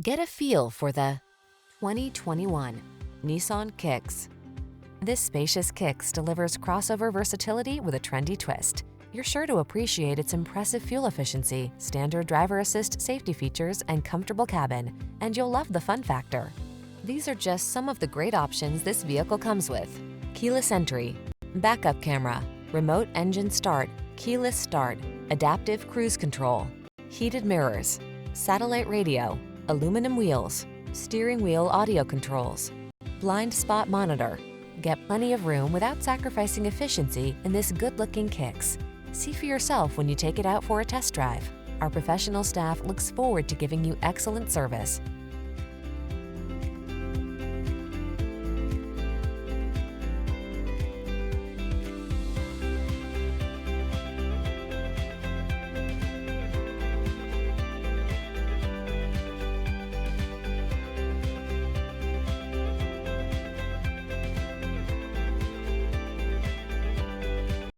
Get a feel for the 2021 Nissan Kicks. This spacious Kicks delivers crossover versatility with a trendy twist. You're sure to appreciate its impressive fuel efficiency, standard driver assist safety features, and comfortable cabin, and you'll love the fun factor. These are just some of the great options this vehicle comes with: keyless entry, backup camera, remote engine start, keyless start, adaptive cruise control, heated mirrors, satellite radio, aluminum wheels, steering wheel audio controls, blind spot monitor. Get plenty of room without sacrificing efficiency in this good-looking Kicks. See for yourself when you take it out for a test drive. Our professional staff looks forward to giving you excellent service.